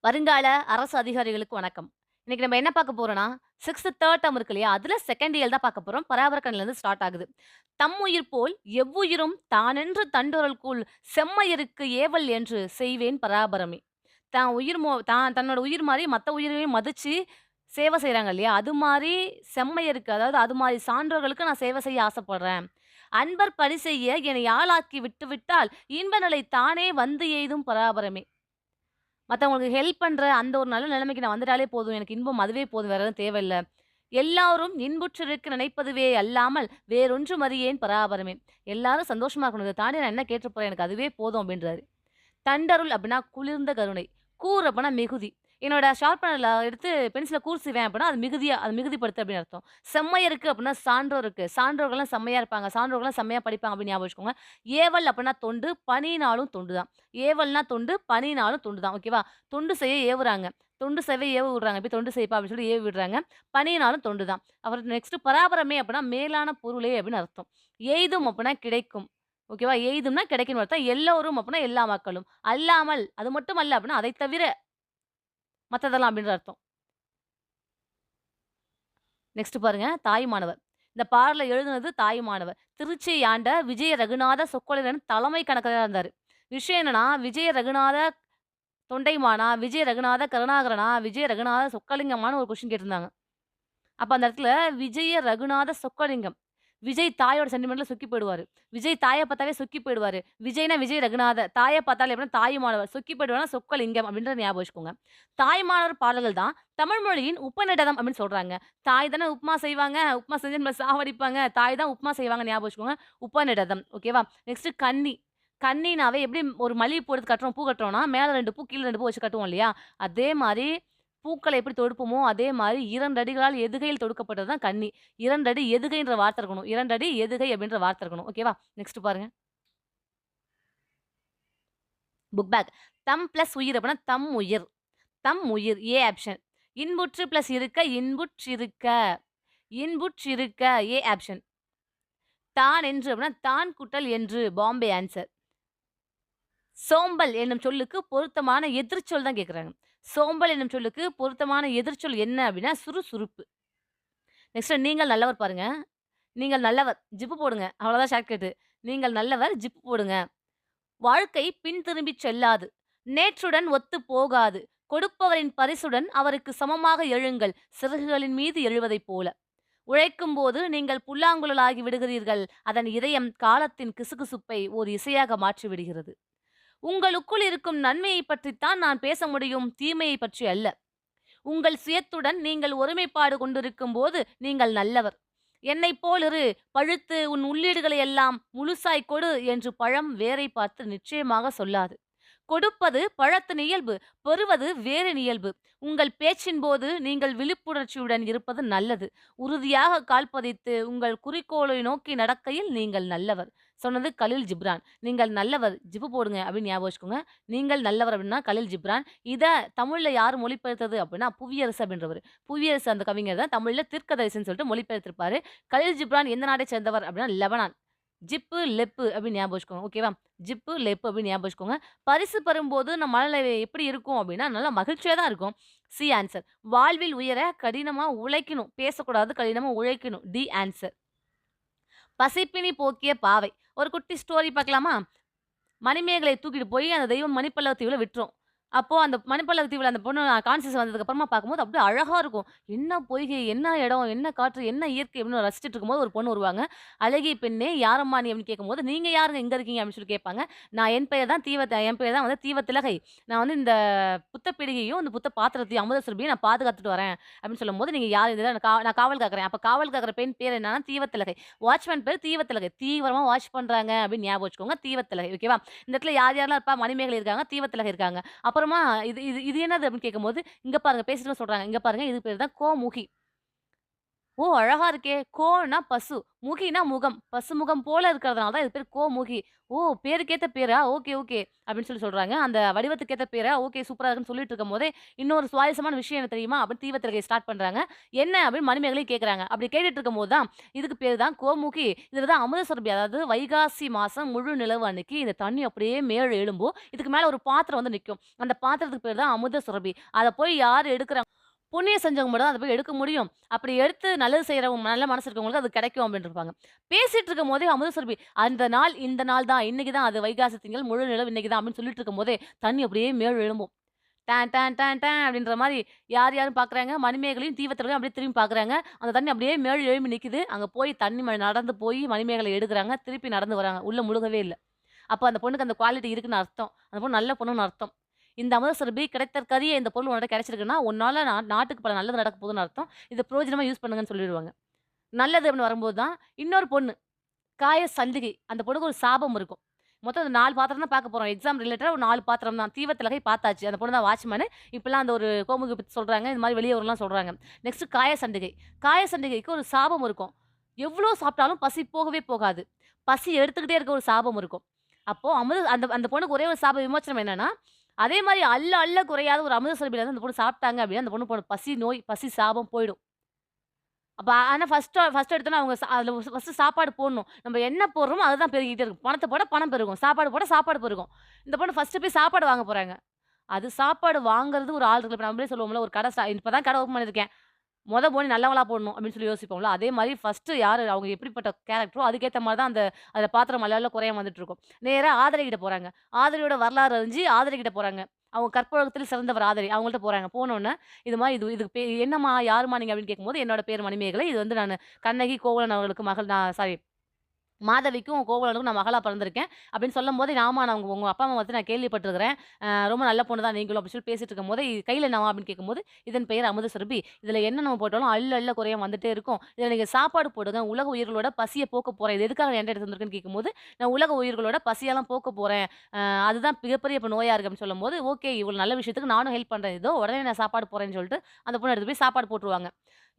வருங்கால அரசு அதிகாரிகளுக்கு வணக்கம். இன்னைக்கு நம்ம என்ன பார்க்க போறோம்னா, 6த் 3 டெர்ம் இருக்கு இல்லையா? அதுல செகண்ட் இயல் தான் பார்க்க போறோம். பராபரக்கண்லேருந்து ஸ்டார்ட் ஆகுது. "தம்முயிர் போல் எவ்வுயிரும் தானென்று தண்டொரல்குல் செம்மையருக்கு ஏவல் என்று செய்வேன் பராபரமே." தான் உயிர் தன்னோட உயிர் மாரி மத்த உயிரையும் மதிச்சு சேவை செய்றாங்க இல்லையா? அது மாரி செம்மையருக்கு, அதாவது அது மாரி சான்றோர்களுக்கு நான் சேவை செய்ய ஆசைப்படுறேன். "அன்பர் பணி செய்ய என்னை ஆளாக்கி விட்டுவிட்டால், இன்ப நிலை தானே வந்து எய்தும் பராபரமே." மத்தவங்களுக்கு ஹெல்ப் பண்ற அந்த ஒரு நல்ல நிலைமைக்கு நான் வந்துட்டாலே போதும். எனக்கு இன்பம் அதுவே போதும். வேற எதுவும் தேவையில்ல. எல்லாரும் இன்புற்றிருக்க நினைப்பதுவே அல்லாமல் வேறொன்றும் அறியேன் பராபரமே. எல்லாரும் சந்தோஷமா இருக்கணும். இத தாண்டி நான் என்ன கேட்டுற போறேன்? எனக்கு அதுவே போதும் அப்டின்றாரு. தண்டருள் அப்டின்னா குளிர்ந்த கருணை. கூர் அப்டின்னா மிகுதி. என்னோட ஷார்ப்னர்ல எடுத்து பென்சில கூர் சீவேன் அப்டின்னா, அது மிகுதியா அது மிகுதிப்படுத்து அப்டின்னு அர்த்தம். செம்மையருக்கு அப்டின்னா சான்றோருக்கு. சான்றோர்கள்லாம் செம்மையா இருப்பாங்க. சான்றோர்கள்லாம் செம்மையா படிப்பாங்க அப்டின்னு ஞாபகம் வச்சுக்கோங்க. ஏவல் அப்டின்னா தொண்டு, பணினாலும் தொண்டு தான். ஏவல்னா தொண்டு, பணினாலும் தொண்டு தான். ஓகேவா? தொண்டு செய்ய ஏவுறாங்க. தொண்டு செய்ய ஏவு விடுறாங்க. "போய் தொண்டு செய்ப்பா" அப்டின்னு சொல்லி ஏவி விடுறாங்க. பணினாலும் தொண்டு தான். அப்புறம் நெக்ஸ்ட் பராபரமே அப்டின்னா மேலான பொருளே அப்டின்னு அர்த்தம். எய்தும் அப்டின்னா கிடைக்கும். ஓகேவா? எய்தும்னா கிடைக்கும்னு அர்த்தம். எல்லோரும் அப்டின்னா எல்லா மக்களும். அல்லாமல் அது மட்டும் அல்ல அப்டின்னா, அதைத் தவிர மத்ததெல்லாம் அப்டின்ற அர்த்தம். நெக்ஸ்ட் பாருங்க, தாயுமானவர். இந்த பாடல எழுதுனது தாயுமானவர். திருச்சியை ஆண்ட விஜய ரகுநாத சொக்கலிங்கன் தலைமை கணக்காளரா இருந்தாரு. விஷயம் என்னன்னா, விஜய ரகுநாத தொண்டைமானா, விஜய ரகுநாத கருணாகரனா, விஜய ரகுநாத சொக்கலிங்கமான்னு ஒரு கொஸ்டின் கேட்டிருந்தாங்க. அப்ப அந்த இடத்துல விஜய ரகுநாத சொக்கலிங்கம். விஜய் தாயோட சென்டிமென்ட்ல சொக்கி போயிடுவாரு. விஜய் தாய பார்த்தாவே சொக்கி போயிடுவாரு. விஜய்னா விஜய் ரகுநாத. தாய பார்த்தாலே எப்படின்னா தாயுமானவர். சொக்கி போயிடுவார்னா சொக்கலிங்கம் அப்படின்றத ஞாபகம் வச்சுக்கோங்க. தாய்மானவர் பாடல்கள் தான் தமிழ் மொழியின் உபநிடதம் அப்படின்னு சொல்றாங்க. தாய் தானே உப்புமா செய்வாங்க. உப்புமா செஞ்சு நம்மள சாவடிப்பாங்க. தாய் தான் உப்புமா செய்வாங்கன்னு ஞாபகம் வச்சுக்கோங்க. உபநிடதம். ஓகேவா? நெக்ஸ்ட் கன்னி. கன்னினாவே எப்படி ஒரு மல்லிகை பூ எடுத்து கட்டுறோம், பூ கட்டுறோம்னா, மேல 2 பூ, கீழ 2 பூ வச்சு கட்டுவோம் இல்லையா? அதே மாரி பூக்கள எப்படி தொடுப்போமோ, அதே மாரி 2 அடிகளால் எதுகையில் தொடுக்கப்பட்டது தான் கன்னி. 2 அடி எதுகைன்ற வார்த்தை இருக்கணும். 2 அடி எதுகை அப்படின்ற வார்த்தை இருக்கணும். ஓகேவா? நெக்ஸ்ட் பாருங்க. Book back. தம் பிளஸ் உயிர் அப்படின்னா தம் உயிர். தம் உயிர். A option. இன்புற்று பிளஸ் இருக்க, இன்புற்றிருக்க. இன்புற்றிருக்க. A option. தான் என்று அப்படின்னா தான் கூட்டல் என்று. பாம்பே ஆன்சர். சோம்பல் என்னும் சொல்லுக்கு பொருத்தமான எதிர்ச்சொல் தான் கேட்குறாங்க. சோம்பல் என்னும் சொல்லுக்கு பொருத்தமான எதிர்ச்சொல் என்ன அப்படின்னா சுறுசுறுப்பு. நெக்ஸ்ட் நீங்கள் நல்லவர் பாருங்க. நீங்கள் நல்லவர். ஜிப்பு போடுங்க. அவ்வளோதான் ஷார்ட்கட்டு. நீங்கள் நல்லவர். ஜிப்பு போடுங்க. வாழ்க்கை பின் திரும்பிச் செல்லாது. நேற்றுடன் ஒத்துப் போகாது. கொடுப்பவரின் பரிசுடன் அவருக்கு சமமாக எழுங்கள். சிறகுகளின் மீது எழுவதைப் போல. உழைக்கும்போது நீங்கள் புல்லாங்குழலாகி விடுகிறீர்கள். அதன் இதயம் காலத்தின் கிசுகிசுப்பை ஓர் இசையாக மாற்றி விடுகிறது. உங்களுக்குள் இருக்கும் நன்மையைப் பற்றித்தான் நான் பேச முடியும், தீமையைப் பற்றி அல்ல. உங்கள் சுயத்துடன் நீங்கள் ஒருமைப்பாடு கொண்டிருக்கும்போது நீங்கள் நல்லவர். என்னைப் போலிரு, பழுத்து உன் உள்ளீடுகளை எல்லாம் முழுசாய்க் கொடு என்று பழம் வேரைப் பார்த்து நிச்சயமாக சொல்லாது. கொடுப்பது பழத்தின் இயல்பு, பெறுவது வேரின் இயல்பு. உங்கள் பேச்சின் போது நீங்கள் விழிப்புணர்ச்சியுடன் இருப்பது நல்லது. உறுதியாக கால் பதித்து உங்கள் குறிக்கோளை நோக்கி நடக்கையில் நீங்கள் நல்லவர். சொன்னது கலீல் ஜிப்ரான். நீங்கள் நல்லவர், ஜிப்பு போடுங்க அப்படின்னு ஞாபகம் வச்சுக்கோங்க. நீங்கள் நல்லவர் அப்படின்னா கலீல் ஜிப்ரான். இத தமிழ்ல யார் மொழிபெயர்த்தது அப்படின்னா புவியரசு அப்படின்றவரு. புவியரசு அந்த கவிஞர் தான் தமிழ்ல தீர்க்கதரிசின்னு சொல்லிட்டு மொழிபெயர்த்திருப்பாரு. கலீல் ஜிப்ரான் எந்த நாட்டை சேர்ந்தவர் அப்படின்னா லெபனான். ஜிப்பு, லெப்பு அப்படின்னு ஞாபகம் வச்சுக்கோங்க. ஓகேவா? ஜிப்பு, லெப்பு அப்படின்னு ஞாபகம் வச்சுக்கோங்க. பரிசு பெறும்போது நம்ம மனநிலை எப்படி இருக்கும் அப்படின்னா, நல்லா மகிழ்ச்சியா தான் இருக்கும். C answer. வாழ்வில் உயர கடினமா உழைக்கணும். பேசக்கூடாது, கடினமா உழைக்கணும். D answer. பசிப்பினி போக்கிய பாவை. ஒரு குட்டி ஸ்டோரி பார்க்கலாமா? மணிமேகலைய தூக்கிட்டு போய் அந்த தெய்வம் மணிப்பல்லவ தீவுல விட்டுரும். அப்போ அந்த மணிப்பல்லவ தீவுல அந்த பொண்ணு கான்ஷியஸ் வந்ததுக்கு அப்புறமா பார்க்கும்போது அப்படியே அழகா இருக்கும். என்ன பொய்கை, என்ன இடம், என்ன காற்று, என்ன இயற்கை அப்படின்னு ரசிச்சுட்டு இருக்கும்போது ஒரு பொண்ணு வருவாங்க. "அழகிய பெண்ணே யாரம்மா நீ?" அப்படின்னு கேட்கும்போது, "நீங்க யாருங்க இங்க இருக்கீங்க?" அப்படின்னு சொல்லி கேட்பாங்க. என் பெயர் தான் வந்து தீவத்திலகை. நான் வந்து இந்த புத்த பீடிகையும், இந்த புத்த பாத்திரத்தையும், அமுத சுரபியும் நான் பாதுகாத்துட்டு வரேன் அப்படின்னு சொல்லும்போது, "நீங்க யார்? இதுல நான் காவல் காக்குறேன்." அப்ப காவல் காக்குற பெண் பேர் என்னன்னா தீவத்திலகை. வாட்ச்மேன் பேர் தீவத்திலகை. தீவிரமா வாட்ச் பண்றாங்க அப்படின்னு ஞாபகம் வச்சுக்கோங்க. தீவத்திலகை. ஓகேவா? இந்த இடத்துல யார் யாரெல்லாம் இருப்பா? மணிமேகலை இருக்காங்க, தீவத்திலகை இருக்காங்க. அப்புறமா இது இது இது என்னது அப்படின்னு கேட்கும்போது, இங்க பாருங்க பேசிட்டு சொல்றாங்க. இங்க பாருங்க இது பேரு தான் கோமுகி. ஓ! அழகா இருக்கே! கோன்னா பசு, முகினா முகம். பசுமுகம் போல இருக்கிறதுனால தான் இது பேரு கோமுகி. ஓ! பேருக்கேத்த பேரா? Okay, okay. அப்படின்னு சொல்றாங்க. அந்த வடிவத்துக்கு ஏத்த பேரா? ஓகே சூப்பரா இருக்குன்னு சொல்லிட்டு இருக்கும்போதே, இன்னொரு சுவாரஸ்யமான விஷயம் என்ன தெரியுமா? அப்படின்னு தீவத்திலகை ஸ்டார்ட் பண்றாங்க. என்ன அப்படின்னு மணிமேகலை கேட்கறாங்க. அப்படி கேட்டுட்டு இருக்கும்போது தான், இதுக்கு பேரு தான் கோமுகி. இதுல தான் அமுத சுரபி அதாவது வைகாசி மாசம் முழு நிலவு அன்னைக்கு இந்த தண்ணி அப்படியே மேல எழும்பும். இதுக்கு மேல ஒரு பாத்திரம் வந்து நிக்கும். அந்த பாத்திரத்துக்கு பேரு தான் அமுத சுரபி. அத போய் யாரு எடுக்குறாங்க புண்ணியம் செஞ்சவங்க மட்டும் தான் அத போய் எடுக்க முடியும். அப்படி எடுத்து நல்லது செய்றவங்க நல்ல மனசு இருக்கவங்களுக்கு அது கிடைக்கும் அப்படின்னு இருப்பாங்க. பேசிட்டு இருக்கும்போதே அமுத சுரபி அந்த நாள் இந்த நாள் தான். இன்னைக்கு தான் அது வைகாசி திங்கள் முழு நிலவு இன்னைக்கு தான் அப்படின்னு சொல்லிட்டு இருக்கும்போதே, தண்ணி அப்படியே மேல் எழும்பும். டான் டான் டான் டான் அப்படின்ற மாரி யார் யாரும் பார்க்குறாங்க, மணிமேகலையும் தீவத்திலயும் அப்படியே திரும்பி பார்க்குறாங்க. அந்த தண்ணி அப்படியே மேல் எழும்பி நிக்குது. அங்க போய் தண்ணி மேல நடந்து போய் மணிமேகலை எடுக்குறாங்க. திருப்பி நடந்து வராங்க. உள்ள முழுகவே இல்ல. அப்ப அந்த பொண்ணுக்கு அந்த குவாலிட்டி இருக்குன்னு அர்த்தம். அந்த பொண்ணு நல்ல பொண்ணுன்னு அர்த்தம். இந்த அமுத சுரபி கிடைத்தற்கரிய இந்த பொருள் உன்கிட்ட கிடைச்சிருக்குன்னா, உன்னால நாட்டுக்கு பல நல்லது நடக்க போகுதுன்னு அர்த்தம். இத பிரயோஜனமா யூஸ் பண்ணுங்கன்னு சொல்லிருவாங்க. நல்லது அப்படின்னு வரும்போது தான், இன்னொரு பொண்ணு, காய சண்டிகை. அந்த பொண்ணுக்கு ஒரு சாபம் இருக்கும். மொத்தம் அந்த 4 பாத்திரம் தான் பார்க்க போறோம். எக்ஸாம் ரிலேட்டடா ஒரு 4 பாத்திரம் தான். தீவத்திலகை பார்த்தாச்சு. அந்த பொண்ணு தான் வாட்ச்மேனு. இப்பலாம் அந்த ஒரு கோமுகி பத்தி சொல்றாங்க. இந்த மாரி வெளிய வரும்லாம் சொல்றாங்க. நெக்ஸ்ட் காய சண்டிகை. காய சண்டிகைக்கு ஒரு சாபம் இருக்கும். எவ்ளோ சாப்பிட்டாலும் பசி போகவே போகாது. பசி எடுத்துக்கிட்டே இருக்க ஒரு சாபம் இருக்கும். அப்போ அந்த அந்த பொண்ணுக்கு ஒரே ஒரு சாப விமோச்சனம் என்னன்னா, அதே மாரி அள்ள அள்ள குறையாத ஒரு அமிர்த சுரபில இருந்து அந்த பொண்ணு சாப்பிட்டாங்க அப்படின்னா, அந்த பொண்ணு பசி நோய், பசி சாபம் போயிடும். அப்ப ஆனா ஃபர்ஸ்ட் எடுத்தோனே அவங்க அதுல ஃபர்ஸ்ட் சாப்பாடு போடணும். நம்ம என்ன போடுறோமோ அதுதான் பெருகிட்டே இருக்கும். பணத்த போட்டா பணம் பெருகும். சாப்பாடு போட்டா சாப்பாடு பெருகும். இந்த பொண்ணு ஃபர்ஸ்ட் போய் சாப்பாடு வாங்க போறாங்க. அது சாப்பாடு வாங்குறது ஒரு ஆள் இருக்கு. இப்ப நம்மளே சொல்லுவோம்ல, ஒரு கடை இப்ப தான் கடை ஓப்பன் பண்ணியிருக்கேன். போனி நல்லவளா போடணும் அப்படின்னு சொல்லி யோசிப்போம்ல. அதே மாரி ஃபர்ஸ்ட்டு யாரு அவங்க எப்படிப்பட்ட கேரக்டரோ அதுக்கேத்த மாரி தான் அந்த அதுல பாத்திரம் அல்ல குறையாம வந்துட்டுருக்கும். நேரா ஆதிரை கிட்ட போறாங்க. ஆதிரையோட வரலாறு அறிஞ்சு ஆதிரை கிட்ட போறாங்க. அவங்க கற்புலகத்தில் சிறந்தவர் ஆதிரை. அவங்கள்ட்ட போறாங்க. போனோனே, இது மாரி இதுக்கு என்னம்மா? யாரும்மா நீங்க? அப்படின்னு கேட்கும்போது, என்னோட பேர் மணிமேகலை. இது வந்து நானு கண்ணகி கோவலன் அவர்களுக்கு மகள் நான் சாரி மாதவிக்கும், கோவலனுக்கும் நான் மகளா பிறந்திருக்கேன். அப்படின்னு சொல்லும்போது, ஆமா நான் உங்க உங்க அப்பா, அம்மாவ பத்தி நான் கேள்விப்பட்டுருக்கிறேன். ரொம்ப நல்ல பொண்ணு தான் நீங்களும் அப்படின்னு சொல்லி பேசிட்டு இருக்கும்போது, கையில என்னவா? அப்படின்னு கேட்கும்போது, இதன் பெயர் அமுத சுரபி. இதுல என்ன நம்ம போட்டாலும் அள்ள அள்ள குறையாம வந்துட்டே இருக்கும். இதுல நீங்க சாப்பாடு போடுங்க. உலக உயிர்களோட பசிய போக்க போறேன். இது எதுக்காக என்ட்ட எடுத்து வந்திருக்குன்னு கேட்கும்போது, நான் உலக உயிர்களோட பசியெல்லாம் போக்க போறேன். அதுதான் மிகப்பெரிய இப்ப நோயா இருக்கு அப்படின்னு சொல்லும்போது, ஓகே இவ்வளவு நல்ல விஷயத்துக்கு நானும் ஹெல்ப் பண்றேன். இதோ உடனே நான் சாப்பாடு போடுறேன்னு சொல்லிட்டு, அந்த பொண்ணு எடுத்து போய் சாப்பாடு போட்டுருவாங்க.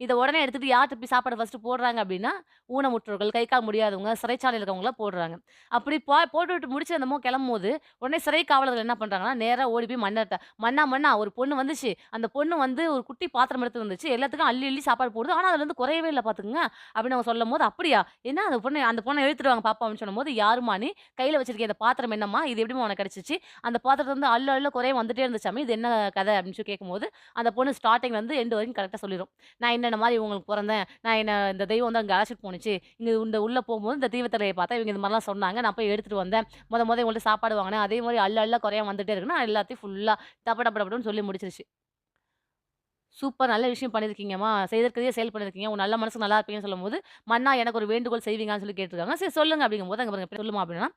இத உடனே எடுத்துட்டு யார்ட்ட போய் சாப்பாடு ஃபர்ஸ்ட்டு போடுறாங்க அப்படின்னா, ஊனமுற்றோர்கள், கை, கால் முடியாதவங்க, சிறைச்சாலையில இருக்கவங்கள போடுறாங்க. அப்படி போட்டுவிட்டு முடிச்சு என்னமோ கிளம்பும்போது, உடனே சிறை காவலர்கள் என்ன பண்றாங்கன்னா, நேரா ஓடி போய் மன்னர்ட்ட, "மன்னா, மன்னா ஒரு பொண்ணு வந்துச்சு. அந்த பொண்ணு வந்து ஒரு குட்டி பாத்திரம் எடுத்து வந்துச்சு. எல்லாத்துக்கும் அள்ளி அள்ளி சாப்பாடு போடுது. ஆனா அதுலருந்து குறையவே இல்ல பாத்துக்கங்க." அப்படின்னு அவங்க சொல்லும்போது, "அப்படியா? என்ன அந்த பொண்ண இழுத்துட்டு வாங்க பாப்போம்." அப்படின்னு சொல்லும்போது, "யாரும்மா நீ? கையில வச்சிருக்கிய இந்த பாத்திரம் என்னம்மா? இது எப்படிம்மா உனக்கு கிடைச்சுச்சு? அந்த பாத்திரத்துல இருந்து அள்ள அள்ள குறைய வந்துட்டே இருந்துச்சாமே, இது என்ன கதை?" அப்படின்னு சொல்லி கேட்கும்போது, அந்த பொண்ணு ஸ்டார்ட்டிங்ல இருந்து எண்ட் வரைக்கும் கரெக்ட்டா சொல்லிரும். நான் இந்த மாரி இவங்களுக்கு பொறந்தேன். நான் இந்த தெய்வம் வந்து அங்க அழைச்சிட்டு போணுச்சு. இங்க உள்ள போம்போது இந்த தீவத்திரைய பார்த்தேன். இவங்க இந்த மாரிலாம் சொன்னாங்க. நான் போய் எடுத்துட்டு வந்தேன். மொத இவங்கள்ட்ட சாப்பாடு வாங்குனேன். அதே மாரி அள்ள அள்ள குறையாம வந்துட்டே இருக்குன்னு எல்லாத்தையும் ஃபுல்லா டப டப டபன்னு சொல்லி முடிச்சிருச்சு. சூப்பர் நல்ல விஷயம் பண்ணியிருக்கீங்கம்மா. செய்தற்கரிய செயல் பண்ணியிருக்கீங்க. உங்க நல்ல மனசுக்கு நல்லா இருப்பீங்கன்னு சொல்லும்போது, மன்னா எனக்கு ஒரு வேண்டுகோள் செய்வீங்களான்னு சொல்லி கேட்டுருக்காங்க. சரி சொல்லுங்க அப்படிங்கும்போது, அங்க பாருங்க சொல்லுமா அப்படின்னா,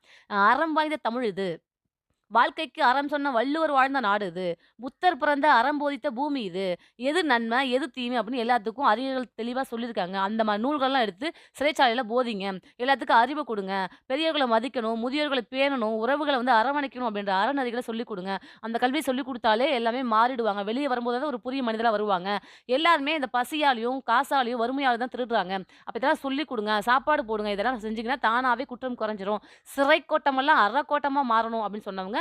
அறம் வாய்ந்த தமிழ் இது. வாழ்க்கைக்கு அறம் சொன்ன வள்ளுவர் வாழ்ந்த நாடு இது. புத்தர் பிறந்த அறம் போதித்த பூமி இது. எது நன்மை, எது தீமை அப்படின்னு எல்லாத்துக்கும் அறிஞர்கள் தெளிவா சொல்லியிருக்காங்க. அந்த மாரி நூல்கள்லாம் எடுத்து சிறைச்சாலையில போதிங்க. எல்லாத்துக்கும் அறிவு குடுங்க. பெரியவர்கள மதிக்கணும், முதியோர்கள பேணணும், உறவுகள வந்து அரவணைக்கணும் அப்படின்ற அறநெறிகள சொல்லிக் குடுங்க. அந்த கல்விய சொல்லிக் குடுத்தாலே எல்லாமே மாறிடுவாங்க. வெளிய வரும்போது தான் ஒரு புதிய மனிதரா வருவாங்க. எல்லாருமே இந்த பசியாலயும், காசாலயும், வறுமையால தான் திருடுறாங்க. அப்ப இதெல்லாம் சொல்லிக் குடுங்க. சாப்பாடு போடுங்க. இதெல்லாம் செஞ்சீங்கன்னா தானாவே குற்றம் குறைஞ்சிரும். சிறை கோட்டமெல்லாம் அறக்கோட்டமா மாறணும் அப்படின்னு சொன்னவங்க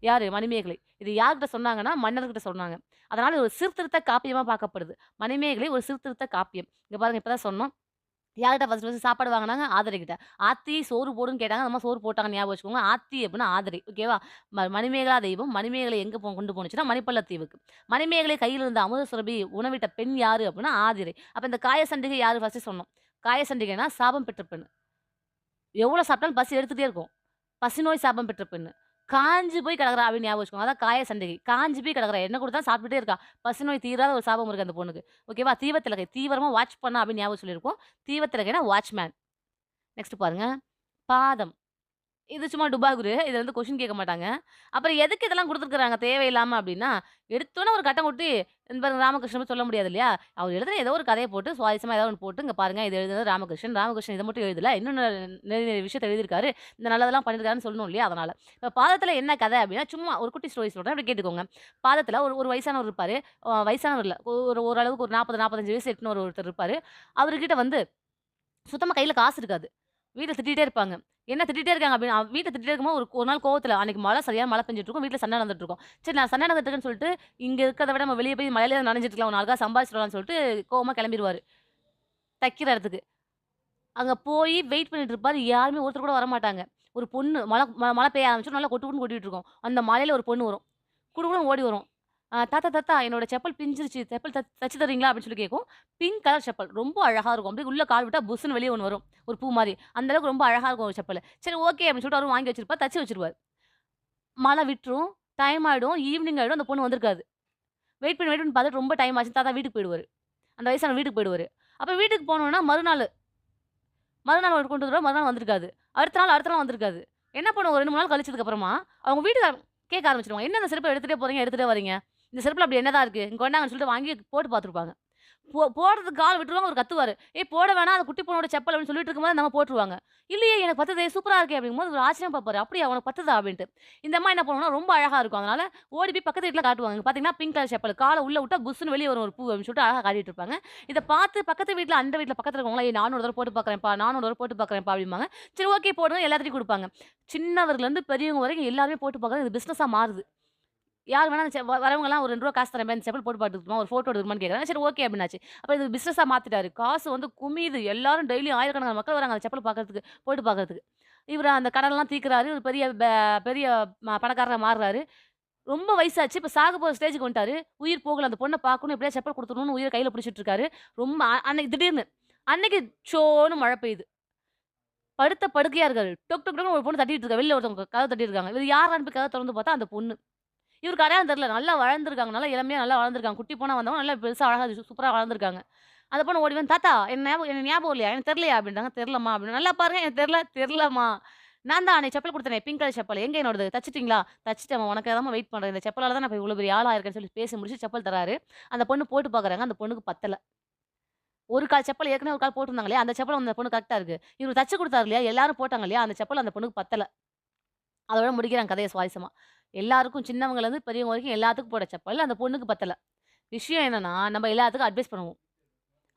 யாரு? மணிமேகலை. இது யார்கிட்ட சொன்னாங்கன்னா, மன்னர்கிட்ட சொன்னாங்க. அதனால இது ஒரு சீர்திருத்த காப்பியமா பார்க்கப்படுது. மணிமேகலை ஒரு சீர்திருத்த காப்பியம். இங்க பாருங்க இப்ப தான் சொன்னோம். யார்கிட்ட ஃபர்ஸ்ட் சாப்பாடு வாங்குனாங்க? ஆதிரைகிட்ட. ஆத்தி சோறு போடுன்னு கேட்டாங்க. அந்த அம்மா சோறு போட்டாங்கன்னு ஞாபகம் வச்சுக்கோங்க. ஆத்தி அப்டின்னா ஆதிரை. ஓகேவா? மணிமேகலா தெய்வம். மணிமேகலை எங்க கொண்டு போணுச்சுன்னா, மணிப்பள்ளத்தீவுக்கு. மணிமேகலை கையில இருந்த அமுத சுரபி உணவிட்ட பெண் யாரு? அப்டின்னா ஆதிரை. அப்ப இந்த காயசண்டிகை யாரு ஃபர்ஸ்ட்டு சொன்னோம். காயசண்டிகைன்னா சாபம் பெற்ற பெண். எவ்வளோ சாப்பிட்டாலும் பசி எடுத்துட்டே இருக்கும். பசிநோய் சாபம் பெற்ற பெண்ணு. காஞ்சு போய் கிடக்குறா அப்படின்னு ஞாபகம் வச்சுக்கோங்க. அதான் காய சண்டிகை. காஞ்சு போய் கிடக்குறா. என்ன குடுத்தாலும் சாப்பிட்டுட்டே இருக்கா. பசிநோய் தீராத ஒரு சாபம் இருக்கு அந்த பொண்ணுக்கு. ஓகேவா? தீவத்திலகை. தீவிரமா வாட்ச் பண்ணா அப்படின்னு ஞாபகம் சொல்லியிருப்போம். தீவத்திலகைனா வாட்ச்மேன். நெக்ஸ்ட் பாருங்க. பாதம். இது சும்மா டுபாகுரு. இதுல வந்து கொஸ்டின் கேட்க மாட்டாங்க. அப்புறம் எதுக்கு இதெல்லாம் குடுத்துருக்காங்க தேவையில்லாம அப்டின்னா, எடுத்தோனே ஒரு கட்டம் குடுத்து, இந்த பாருங்க ராமகிருஷ்ணன் சொல்ல முடியாது இல்லையா? அவர் எழுதுன ஏதோ ஒரு கதைய போட்டு சுவாரஸ்யமா ஏதாவது ஒண்ணு போட்டு, இங்க பாருங்க இது எழுதுனது ராமகிருஷ்ணன். ராமகிருஷ்ணன் இத மட்டும் எழுதல. இன்னும் நிறைய விஷயத்த எழுதியிருக்காரு. இந்த நல்லதெல்லாம் பண்ணியிருக்காருன்னு சொல்லணும் இல்லையா? அதனால. இப்ப பாதத்துல என்ன கதை அப்டின்னா, சும்மா ஒரு குட்டி ஸ்டோரி சொல்றேன். அப்டி கேட்டுக்கோங்க. பாதத்துல ஒரு ஒரு வயசானவர் இருப்பாரு. வயசானவர் இல்ல. ஓரளவுக்கு ஒரு 40, 45 வயசு எட்டுன ஒருத்தர் இருப்பாரு. அவருகிட்ட வந்து சுத்தமா கையில காசு இருக்காது. வீட்ல திட்டிட்டே இருப்பாங்க. என்ன திட்டிட்டே இருக்காங்க அப்டின்னு வீட்ல திட்டிட்டே இருக்கும்போது ஒரு நாள் கோவத்துல அன்னைக்கு சரியான மழை பெஞ்சுட்டு இருக்கும். வீட்ல சண்டை நடந்துட்டு இருக்கும். சரி நான் சண்டை நடந்துட்டு இருக்குன்னு சொல்லிட்டு, இங்க இருக்கிறத விட நம்ம வெளிய போய் மழையில நனஞ்சுட்டு இருக்கலாம். ஒரு 4 காசு சம்பாதிச்சுட்டு வரலாம்னு சொல்லிட்டு கோவமா கெளம்பிருவாரு. தைக்கிற இடத்துக்கு. அங்க போய் வெயிட் பண்ணிட்டு இருப்பாரு. யாருமே ஒருத்தர் கூட வரமாட்டாங்க. ஒரு பொண்ணு மழை பெய்ய ஆரம்பிச்சுரும். நல்லா கொட்டு கொட்டுன்னு கொட்டிட்டு இருக்கும். அந்த மழையில ஒரு பொண்ணு வரும். குடுகுடுன்னு ஓடி வரும். தாத்தா தாத்தா என்னோட செப்பல் பிஞ்சிருச்சு. செப்பல் தச்சு தர்றீங்களா? அப்படின்னு சொல்லி கேட்கும். Pink colour chappal. ரொம்ப அழகா இருக்கும். அப்படியே உள்ள கால் விட்டா புஸ்ஸுன்னு வெளிய ஒண்ணு வரும். ஒரு பூ மாரி. அந்த அளவுக்கு ரொம்ப அழகா இருக்கும் ஒரு செப்பலு. சரி ஓகே அப்படின்னு சொல்லிட்டு அவரும் வாங்கி வச்சிருப்பார். தச்சு வச்சுருவாரு. மழை விட்டுரும். டைம் ஆயிடும். ஈவினிங் ஆயிடும். அந்த பொண்ணு வந்திருக்காது. வெயிட் பண்ணி பார்த்துட்டு ரொம்ப டைம் ஆச்சுன்னு தாத்தா வீட்டுக்கு போயிடுவாரு. அந்த வயசானவர் வீட்டுக்கு போயிடுவாரு. அப்ப வீட்டுக்கு போனோம்னா மறுநாள் அவர் கொண்டு வருவாரு. மறுநாள் வந்திருக்காது. அடுத்த நாள் வந்திருக்காது. என்ன பண்ணுவோம் ஒரு 2, 3 நாள் கழிச்சதுக்கு அப்புறமா, அவங்க வீட்டுக்காரங்க கேட்க ஆரம்பிச்சுருவாங்க. "என்ன இந்த செருப்ப எடுத்துட்டே போறீங்க, எடுத்துட்டே வரீங்க? இந்த செருப்புல அப்படி என்னதான் இருக்கு? இங்க கொண்டாங்கன்னு" சொல்லிட்டு வாங்கி போட்டு பார்த்துருப்பாங்க. போடுறதுக்கு கால் விட்டுருவாங்க. அவரு கத்துவாரு. "ஏய் போட வேணாம். அது குட்டி பொண்ணோட செப்பல்" அப்படின்னு சொல்லிட்டு இருக்கும்போது நம்ம போட்டுருவாங்க. "இல்லையே எனக்கு பத்துதே, சூப்பரா இருக்கே" அப்படிங்கும்போது இவரு ஆச்சரியமா பார்ப்பாரு. "அப்படியா உனக்கு பத்துதா?" அப்படின்ட்டு. இந்த அம்மா என்ன பண்ணுவாங்கன்னா, ரொம்ப அழகா இருக்கும். அதனால ஓடி போய் பக்கத்து வீட்ல காட்டுவாங்க. இங்க பார்த்தீங்கன்னா, பிங்க் கலர் செப்பல். கால உள்ள விட்டா புஸ்ஸுன்னு வெளிய வரும் ஒரு பூ அப்படின்னு சொல்லிட்டு அழகா காட்டிட்டு இருப்பாங்க. இத பார்த்து பக்கத்து வீட்ல, அந்த வீட்ல பக்கத்துல இருக்கவங்கலாம், "ஏய் நானும் ஒரு தடவ போட்டு பார்க்குறேன்ப்பா, நானும் ஒரு தடவ போட்டு பார்க்குறேன்ப்பா" அப்படிம்பாங்க. சரி ஓகே போடுங்க எல்லாத்துட்டயும் குடுப்பாங்க. சின்னவர்லருந்து பெரியவங்க வரைக்கும் எல்லாருமே போட்டு பார்க்குறது இது பிசினஸா மாறுது. யார் வேணா அந்த வரவங்கலாம் ஒரு ரூ. 2 காசு தரேன் இந்த செப்பல் போட்டு பார்த்துட்டுமா, ஒரு ஃபோட்டோ எடுக்கணுமான்னு கேட்குறாங்க. சரி ஓகே அப்டின்னாச்சு. அப்ப இது பிசினஸா மாத்திட்டாரு. காசு வந்து குமியுது. எல்லாரும் டெய்லியும் ஆயிரக்கணக்கான மக்கள் வராங்க அந்த செப்பல் பார்க்கறதுக்கு, போட்டு பார்க்கறதுக்கு. இவரு அந்த கடன்லாம் தீர்க்கிறாரு. ஒரு பெரிய பணக்காரரா மாறுறாரு. ரொம்ப வயசாச்சு. இப்ப சாக போற ஸ்டேஜ்க்கு வந்துட்டாரு. உயிர் போகல. அந்த பொண்ண பார்க்கணும். எப்படியாவது செப்பல் குடுத்துடணும்னு உயிர கையில பிடிச்சிட்டு இருக்காரு. ரொம்ப அன்னைக்கு திடீர்னு அன்னைக்கு ஷோன்னு மழை பெய்யுது. படுத்த படுக்கையா இருக்காரு. டொக் டொக் டொக்ன்னு ஒரு பொண்ணு தட்டிட்டு இருக்கா. வெளில ஒருத்தவங்க கதவ தட்டிட்டு இருக்காங்க. இவரு யார்றான்னு போய் கதவ தொறந்து பார்த்தா அந்த பொண்ணு. இவருக்கு அடையாளம் தெரியல. நல்லா வளர்ந்துருக்காங்க. நல்லா இளமையா நல்லா வளர்ந்துருக்காங்க. குட்டி பொண்ணா வந்தவங்க நல்லா பெருசா அழகா சூப்பரா வளர்ந்துருக்காங்க. அந்த பொண்ணு ஓடி வந்து, "தாத்தா என்ன ஞாபகம் இல்லையா? எனக்கு தெரியலையா?" அப்படின்றாங்க. "தெரியலம்மா" அப்படின்னு. "நல்லா பாருங்க எனக்கு தெரியல." "தெரியலம்மா." "நான் தான் அன்னைக்கு செப்பல் குடுத்தேனே, பிங்க் கலர் செப்பல். எங்க என்னோடது? தச்சுட்டீங்களா?" "தச்சுட்டேன்ம்மா. உனக்காக தாம்மா வெயிட் பண்றேன். இந்த செப்பலால தான் நான் இப்ப இவ்வளோ பெரிய ஆளா இருக்கேன்னு" சொல்லி பேசி முடிச்சு செப்பல் தராரு. அந்த பொண்ணு போட்டு பார்க்குறாங்க. அந்த பொண்ணுக்கு பத்தல. ஒரு கால் செப்பல் ஏற்கனவே ஒரு கால் போட்டிருந்தாங்க இல்லையா? அந்த செப்பல் அந்த பொண்ணுக்கு கரெக்ட்டா இருக்கு. இவரு தச்சு குடுத்தாரு இல்லையா? எல்லாரும் போட்டாங்க இல்லையா? அந்த செப்பல் அந்த பொண்ணுக்கு பத்தல. அதோட முடிக்கிறாங்க கதைய சுவாரஸ்யமா. எல்லாருக்கும் சின்னவங்கலேருந்து பெரியவங்க வரைக்கும் எல்லாத்துக்கும் போட்ட செப்பல். அந்த பொண்ணுக்கு பத்தல. விஷயம் என்னன்னா, நம்ம எல்லாத்துக்கும் அட்வைஸ் பண்ணுவோம்.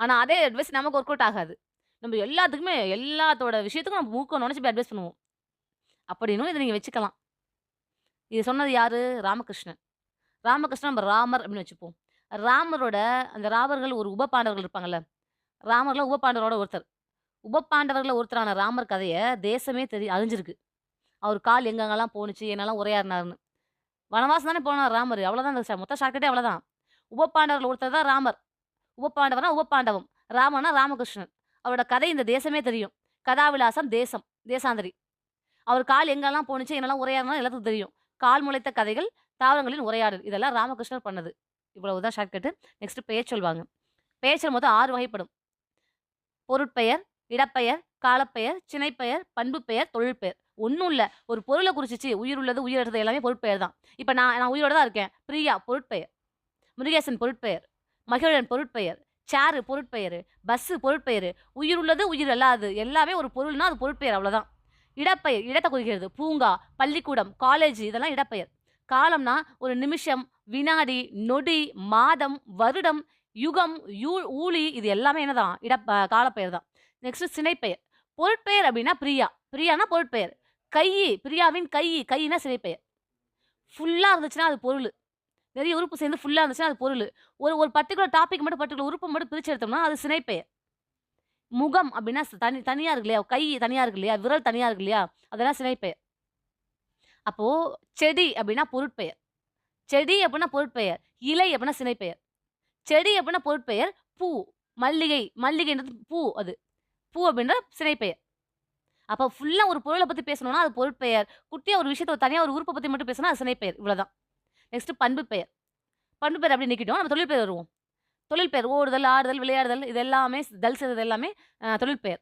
ஆனா, அதே அட்வைஸ் நமக்கு ஒர்க் அவுட் ஆகாது. நம்ம எல்லாத்துக்குமே எல்லாத்தோட விஷயத்துக்கும் நம்ம மூக்க நுழைச்சு போய் அட்வைஸ் பண்ணுவோம். அப்படின்னும் இத நீங்க வச்சுக்கலாம். இது சொன்னது யாரு? ராமகிருஷ்ணன். ராமகிருஷ்ணன் நம்ம ராமர் அப்படின்னு வச்சுப்போம். ராமரோட அந்த ராவர்கள் ஒரு உப பாண்டவர்கள் இருப்பாங்கல்ல. ராமர்ல உப பாண்டவரோட ஒருத்தர். உப பாண்டவர்கள்ல ஒருத்தரான ராமர் கதைய தேசமே அறிஞ்சிருக்கு. அவர் கால் எங்கெங்கலாம் போணுச்சு, என்னலாம் உரையாடினாருன்னு. வனவாசம் தானே போனார் ராமரு. அவ்வளோதான் அந்த மொத்த ஷார்ட்கட்டே அவ்வளோதான். உபபாண்டவர்ல ஒருத்தர் தான் ராமர். உபபாண்டவர்னா உபபாண்டவம். ராமன்னா ராமகிருஷ்ணன். அவரோட கதை இந்த தேசமே தெரியும். கதாவிலாசம் தேசம். தேசாந்திரி. அவர் கால் எங்கெல்லாம் போணுச்சு, என்னலாம் உரையாடினாரு எல்லாத்துக்கும் தெரியும். கால் முளைத்த கதைகள், தாவரங்களின் உரையாடல். இதெல்லாம் ராமகிருஷ்ணர் பண்ணது. இவ்வளவுதான் ஷார்ட்கட்டு. நெக்ஸ்ட் பெயர்ச்சொல் வாங்க. பெயர்ச்சொல் மொத்தம் 6 வகைப்படும். பொருட்பெயர், இடப்பெயர், காலப்பெயர், சினைப்பெயர், பண்புப்பெயர், தொழிற்பெயர். ஒண்ணும் இல்ல. ஒரு பொருள குறிச்சுச்சு. உயிர் உள்ளது, உயிரற்றது எல்லாமே பொருட்பெயர் தான். இப்ப நான் உயிரோட தான் இருக்கேன். பிரியா பொருட்பெயர். முருகேசன் பொருட்பெயர். மகிழன் பொருட்பெயர். சேரு பொருட்பெயரு. பஸ்ஸு பொருட்பெயரு. உயிர் உள்ளது, உயிர் அல்லாதது எல்லாமே ஒரு பொருள்னா அது பொருட்பெயர் அவ்வளோதான். இடப்பெயர் இடத்த குறிக்கிறது. பூங்கா, பள்ளிக்கூடம், காலேஜ் இதெல்லாம் இடப்பெயர். காலம்னா ஒரு நிமிஷம், வினாடி, நொடி, மாதம், வருடம், யுகம், ஊழி இது எல்லாமே என்னதான்? காலப்பெயர் தான். நெக்ஸ்ட் சினைப்பெயர். பொருட்பெயர் அப்படின்னா பிரியா. பிரியான்னா பொருட்பெயர். பிரியாவின் கையினா சினைப்பெயர். ஃபுல்லா இருந்துச்சுன்னா அது பொருளு. நிறைய உறுப்பு சேர்ந்து ஃபுல்லா இருந்துச்சுன்னா அது பொருளு. ஒரு ஒரு பர்ட்டிகுலர் டாபிக் மட்டும் பர்ட்டிகுலர் உறுப்ப மட்டும் பிரிச்சு எடுத்தோம்னா அது சினைப்பெயர். முகம் அப்படின்னா தனியா இருக்கு இல்லையா? கை தனியா இருக்கு இல்லையா? விரல் தனியா இருக்கு இல்லையா? அதெல்லாம் சினைப்பெயர். அப்போ செடி அப்படின்னா பொருட்பெயர். செடி அப்படின்னா பொருட்பெயர். இலை அப்படின்னா சினைப்பெயர். செடி அப்படின்னா பொருட்பெயர். பூ, மல்லிகைன்றது பூ அது. பூ அப்படின்ற சினைப்பெயர். அப்ப ஃபுல்லா ஒரு பொருள பத்தி பேசணும்னா அது பொருட்பெயர். குட்டியா ஒரு விஷயத்த தனியா ஒரு உறுப்ப பத்தி மட்டும் பேசினா அது சினைப்பெயர். இவ்வளோதான். நெக்ஸ்ட் பண்பு பெயர். பண்பு பெயர் அப்படியே நீக்கிட்டோம். நம்ம தொழில் பெயர் வருவோம். தொழில் பெயர் ஓடுதல், ஆடுதல், விளையாடுதல் இது எல்லாமே செய்றது எல்லாமே தொழில் பெயர்.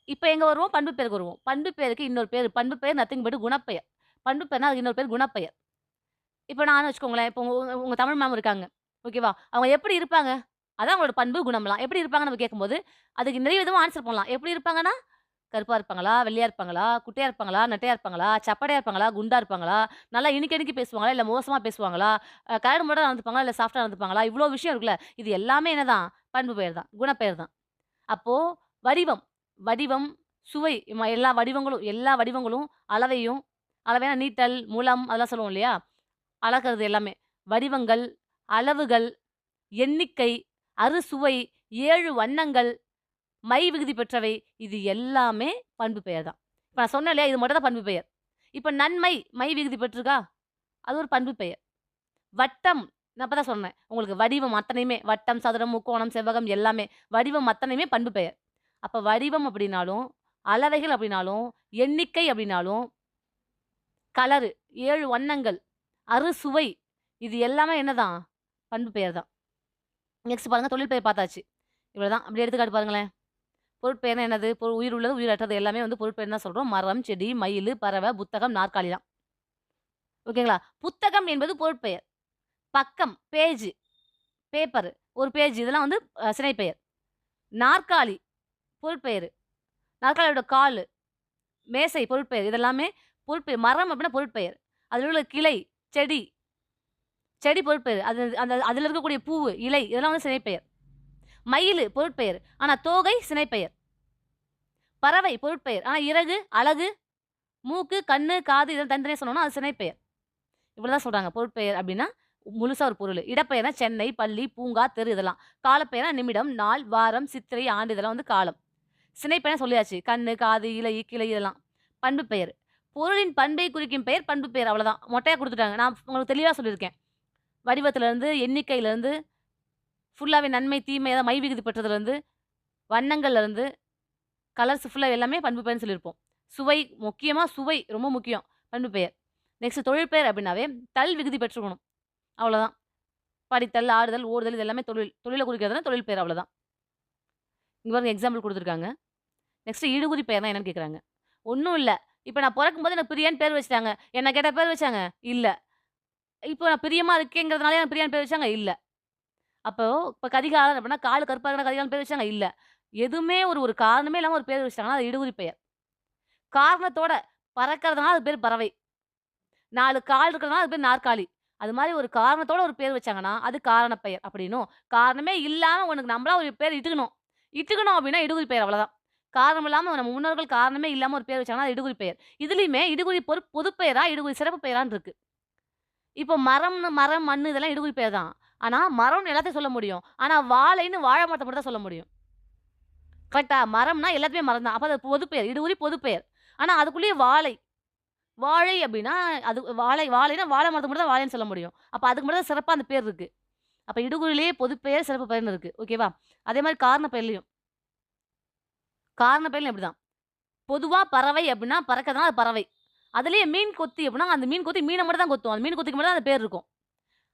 இப்ப எங்க வருவோம்? பண்பு பெயருக்கு வருவோம். பண்பு பெயருக்கு இன்னொரு பேரு. பண்பு பெயர் நத்திங் பட் குணப்பெயர். பண்பு பெயர்னா அதுக்கு இன்னொரு பேர் குணப்பெயர். இப்ப நான்னு வச்சுக்கோங்களேன். இப்போ உங்க உங்க தமிழ் மேம் இருக்காங்க. ஓகேவா? அவங்க எப்படி இருப்பாங்க? அதான் அவங்களோட பண்பு, குணம்லாம். எப்படி இருப்பாங்கன்னு நம்ம கேட்கும்போது, அதுக்கு நிறைய விதமா ஆன்சர் பண்ணலாம். எப்படி இருப்பாங்கன்னா, கருப்பா இருப்பாங்களா? வெள்ளையா இருப்பாங்களா? குட்டையா இருப்பாங்களா? நெட்டையா இருப்பாங்களா? சப்படையா இருப்பாங்களா? குண்டா இருப்பாங்களா? நல்லா இனிக்க இனிக்கி பேசுவாங்களா? இல்ல மோசமா பேசுவாங்களா? கரடு முரடா நடந்துப்பாங்களா? இல்ல சாஃப்ட்டா நடந்துப்பாங்களா? இவ்ளோ விஷயம் இருக்குல்ல. இது எல்லாமே என்னதான்? பண்பு பெயர் தான். குணப்பெயர் தான். அப்போ வடிவம், வடிவம், சுவை எல்லா வடிவங்களும் அளவையும் அளவைனா நீட்டல், முலம் அதெல்லாம் சொல்லுவோம் இல்லையா? அளக்கிறது எல்லாமே. வடிவங்கள், அளவுகள், எண்ணிக்கை, அறுசுவை, 7 வண்ணங்கள், மை விகுதி பெற்றவை. இது எல்லாமே பண்பு பெயர் தான். இப்ப நான் சொன்னேன் இல்லையா? இது மட்டும் தான் பண்பு பெயர். இப்ப நன்மை, மை விகுதி பெற்றிருக்கா? அது ஒரு பண்பு பெயர். வட்டம், நான் அப்ப தான் சொன்னேன். உங்களுக்கு வடிவம் அத்தனையுமே வட்டம், சதுரம், முக்கோணம், செவ்வகம் எல்லாமே. வடிவம் அத்தனையுமே பண்பு பெயர். அப்ப வடிவம் அப்படின்னாலும், அளவைகள் அப்படின்னாலும், எண்ணிக்கை அப்படின்னாலும், கலரு 7 வண்ணங்கள், அறுசுவை இது எல்லாமே என்னதான்? பண்பு பெயர் தான். நெக்ஸ்ட் பாருங்க தொழில் பெயர் பார்த்தாச்சு. இவ்வளதான். அப்படியே எடுத்துக்காட்டு பாருங்களேன். பொருட்பெயர்னா என்னது? உயிர் உள்ளது, உயிரற்றது எல்லாமே வந்து பொருட்பெயர்ன்னு தான் சொல்றோம். மரம், செடி, மயிலு, பறவை, புத்தகம், நாற்காலி தான். ஓகேங்களா? புத்தகம் என்பது பொருட்பெயர். பக்கம், பேஜ், பேப்பர், ஒரு பேஜ் இதெல்லாம் வந்து சினைப்பெயர். நாற்காலி பொருட்பெயரு. நாற்காலியோட காலு, மேசை பொருட்பெயர். இதெல்லாமே பொருட்பெயர். மரம் அப்படின்னா பொருட்பெயர். அதில் உள்ள கிளை, செடி, செடி பொருட்பெயர். அதில இருக்கக்கூடிய பூவு, இலை இதெல்லாம் வந்து சினைப்பெயர். மயிலு பொருட்பெயர். ஆனா தோகை சினைப்பெயர். பறவை பொருட்பெயர். ஆனா இறகு, அலகு, மூக்கு, கண்ணு, காது இதெல்லாம் தனித்தனியா சொன்னோம்னா அது சினைப்பெயர். இவ்வளவுதான் சொல்றாங்க. பொருட்பெயர் அப்படின்னா முழுசா ஒரு பொருளு. இடப்பெயர்னா சென்னை, பள்ளி, பூங்கா, தெரு இதெல்லாம். காலப்பெயர்னா நிமிடம், நாள், வாரம், சித்திரை, ஆண்டு இதெல்லாம் வந்து காலம். சினைப்பெயர்னு சொல்லியாச்சு. கண்ணு, காது, இலை, கிளை இதெல்லாம். பண்பு பெயர். பொருளின் பண்பை குறிக்கும் பெயர் பண்பு பெயர் அவ்வளவுதான். மொட்டையா குடுத்துட்டாங்க. நான் உங்களுக்கு தெளிவா சொல்லியிருக்கேன். வடிவத்திலிருந்து, எண்ணிக்கையிலிருந்து, ஃபுல்லாவே நன்மை, தீமை ஏதாவது மை விகுதி பெற்றதுலருந்து, வண்ணங்கள்லருந்து, கலர்ஸ் ஃபுல்லா எல்லாமே பண்பு பெயர்ன்னு சொல்லியிருப்போம். சுவை முக்கியமா சுவை ரொம்ப முக்கியம். பண்பு பெயர். நெக்ஸ்ட் தொழிற்பெயர் அப்படின்னாவே தல் விகுதி பெற்றிருக்கணும். அவ்வளோதான். படித்தல், ஆடுதல், ஓடுதல் இது எல்லாமே தொழில். தொழில குறிக்கிறதுனா தொழில் பெயர் அவ்வளோதான். இங்க பாருங்க எக்ஸாம்பிள் குடுத்துருக்காங்க. நெக்ஸ்ட் இடுகுறி பெயர்னா என்னன்னு கேட்குறாங்க. ஒண்ணும் இல்ல. இப்ப நான் பொறக்கும்போது எனக்கு பிரியான்னு பேர் வச்சுட்டாங்க. என்ன கேட்டா பேர் வச்சாங்க? இல்ல. இப்போ நான் பிரியமா இருக்கேங்கிறதுனால எனக்கு பிரியான்னு பேர் வச்சாங்க? இல்ல. அப்போ இப்ப கரிகாலன் அப்படின்னா காலு கருப்பா இருக்கனா கரிகாலன் பேர் வச்சாங்க? இல்ல. எதுவுமே ஒரு ஒரு காரணமே இல்லாம ஒரு பேர் வச்சுட்டாங்கன்னா, அது இடுகுறி பெயர். காரணத்தோட பறக்கிறதுனால அது பேர் பறவை. 4 கால் இருக்கிறதுனால அது பேர் நாற்காலி. அது மாரி ஒரு காரணத்தோட ஒரு பேர் வச்சாங்கன்னா, அது காரணப் பெயர் அப்படின்னும், காரணமே இல்லாம உனக்கு நம்மளா ஒரு பேர் இட்டுக்கணும். இட்டுக்கணும் அப்படின்னா இடுகுறி பெயர் அவ்வளதான். காரணம் இல்லாம நம்ம முன்னோர்கள் காரணமே இல்லாம ஒரு பேர் வச்சாங்கன்னா, அது இடுகுறி பெயர். இதுலயுமே இடுகுறி பொதுப் பெயரா, இடுகுறி சிறப்பு பெயரான்னு இருக்கு. இப்போ மரம், மண்ணு இதெல்லாம் இடுகுறி பெயர் தான். ஆனா, மரம்னு எல்லாத்தையும் சொல்ல முடியும். ஆனா, வாழைன்னு வாழை மரத்த மட்டும் தான் சொல்ல முடியும். கரெக்ட்டா? மரம்னா எல்லாத்துமே மரம் தான். அப்ப அது பொதுப்பெயர். இடுகுறி பொதுப்பெயர். ஆனா, அதுக்குள்ளேயே வாழை. வாழை அப்டின்னா, அது வாழைனா வாழை மரத்துக்கு மட்டும் தான் வாழைன்னு சொல்ல முடியும். அப்ப அதுக்கு மட்டும் தான் சிறப்பா அந்த பேர் இருக்கு. அப்ப இடுகுறிலேயே பொதுப்பெயர், சிறப்பு பெயர்ன்னு இருக்கு. ஓகேவா? அதே மாரி காரண பெயர்லயும். காரண பெயர்லயும் அப்படிதான். பொதுவா பறவை அப்டின்னா பறக்கிறதுனால அது பறவை. அதிலேயே மீன் கொத்தி அப்டின்னா, அந்த மீன் கொத்தி மீன மட்டும் தான் கொத்தும். அந்த மீன் கொத்திக்கு மட்டும் தான் அந்த பேர் இருக்கும்.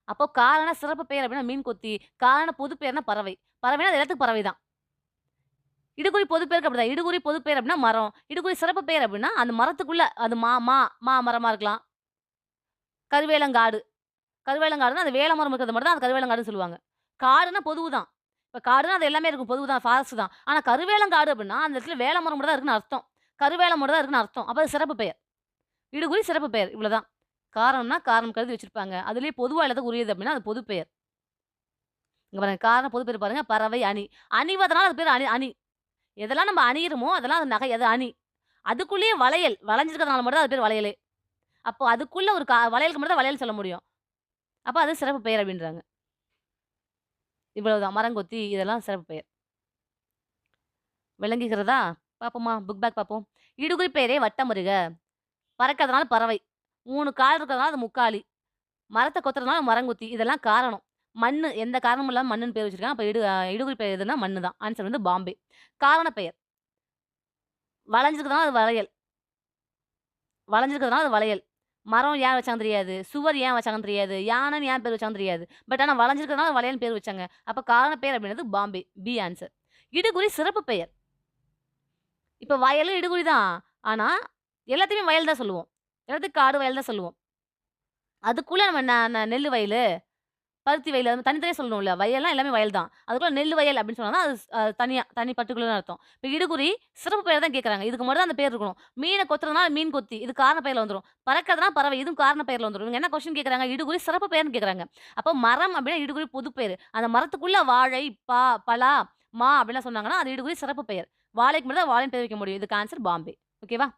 அப்போ காரண சிறப்பு பெயர் அப்டின்னா மீன் கொத்தி, காரண பொது பெயர்னா பறவை. பறவைனா அது எல்லாத்துக்கும் பறவை தான். இடுகுறி பொதுப்பெயருக்கு அப்படிதான். இடுகுறி பொதுப்பெயர் அப்டின்னா மரம். இடுகுறி சிறப்பு பெயர் அப்டின்னா, அந்த மரத்துக்குள்ள அது மா மரமா இருக்கலாம். கருவேலங்காடு. கருவேலங்காடுன்னா, அந்த வேல மரம் இருக்கிறது மட்டும் தான் அது கருவேலங்காடுன்னு சொல்லுவாங்க. காடுன்னா பொதுவு தான். இப்ப காடுன்னா அது எல்லாமே இருக்கும். பொதுவு தான். ஃபாரஸ்ட் தான். ஆனா கருவேலங்காடு அப்டின்னா, அந்த இடத்துல வேல மரம் மட்டும் தான் இருக்குன்னு அர்த்தம். கருவேல மட்டும் தான் இருக்குன்னு அர்த்தம். அப்ப அது சிறப்பு பெயர். இடுகுறி சிறப்பு பெயர். இவ்வளதான். காரணம்னா காரணம் கருதி வச்சிருப்பாங்க. அதிலேயே பொதுவா எல்லாத்துக்கும் உரியது அப்டின்னா, அது பொதுப் பெயர். இங்க பாருங்க. காரண பொதுப் பெயர் பாருங்க. பறவை, அணி. அணிவதனால அது பேர் அணி. எதெல்லாம் நம்ம அணியிறோமோ, அதெல்லாம் அது நகை. அது அணி. அதுக்குள்ளேயே வளையல். வளைஞ்சிருக்கிறதுனால மட்டும் தான் அது பேர் வளையலே. அப்போ அதுக்குள்ள ஒரு வளையலுக்கு மட்டும் தான் வளையல் சொல்ல முடியும். அப்ப அது சிறப்பு பெயர் அப்டின்றாங்க. இவ்வளவுதான். மரங்கொத்தி இதெல்லாம் சிறப்பு பெயர். விளங்குகிறதா? பார்ப்போமா? புக் பேக் பார்ப்போம். இடுகுறி பெயரே வட்டமுறுக. பறக்கிறதுனால பறவை. 3 கால் இருக்கிறதுனால அது முக்காலி. மரத்த கொத்துறதுனால மரங்கொத்தி. இதெல்லாம் காரணம். மண்ணு எந்த காரணமும் இல்லாம மண்ணுன்னு பேர் வச்சிருக்காங்க. அப்ப இடுகுறி பெயர் எதுன்னா மண்ணு தான். ஆன்சர் வந்து பாம்பே. காரண பெயர். வளைஞ்சிருக்கிறதுனால அது வளையல். வளைஞ்சிருக்கிறதுனால அது வளையல். மரம் ஏன் வச்சாங்கன்னு தெரியாது. சுவர் ஏன் வச்சாங்கன்னு தெரியாது. யானைன்னு ஏன் பேர் வச்சாங்கன்னு தெரியாது. பட் ஆனா வளைஞ்சிருக்கிறதுனால வளையல்ன்னு பேர் வச்சாங்க. அப்ப காரண பெயர் அப்படின்றது பாம்பே. B answer. இடுகுறி சிறப்பு பெயர். இப்ப வயலும் இடுகுறி தான். ஆனா, எல்லாத்தையுமே வயல் தான் சொல்லுவோம். எல்லாத்துக்கும் காடு, வயல் தான் சொல்லுவோம். அதுக்குள்ள நம்ம நெல்லு வயலு, பருத்தி வயலு அது தனித்தனியா சொல்லணும்ல. வயல்னா எல்லாமே வயல் தான். அதுக்குள்ள நெல்லு வயல் அப்படின்னு சொன்னா அது தனியா, தனி பர்ட்டிகுலர்னு அர்த்தம். இப்ப இடுகுறி சிறப்பு பெயர் தான் கேட்கறாங்க. இதுக்கு மட்டும் தான் அந்த பேர் இருக்கணும். மீன கொத்துறதுனால மீன் கொத்தி. இது காரண பெயர்ல வந்துரும். பறக்கிறதுனா பறவை. இதுவும் காரண பெயர்ல வந்துரும். இவங்க என்ன கொஸ்டின் கேட்கறாங்க? இடுகுறி சிறப்பு பெயர்ன்னு கேட்கறாங்க. அப்போ மரம் அப்படின்னா இடுகுறி பொது பெயரு. அந்த மரத்துக்குள்ள வாழை, பலா, மா அப்படிலாம் சொன்னாங்கன்னா, அது இடுகுறி சிறப்பு பெயர். வாழைக்கு மட்டும் தான் வாழைன்னு பேர் வைக்க முடியும். இதுக்கு ஆன்சர் பாம்பே. ஓகேவா?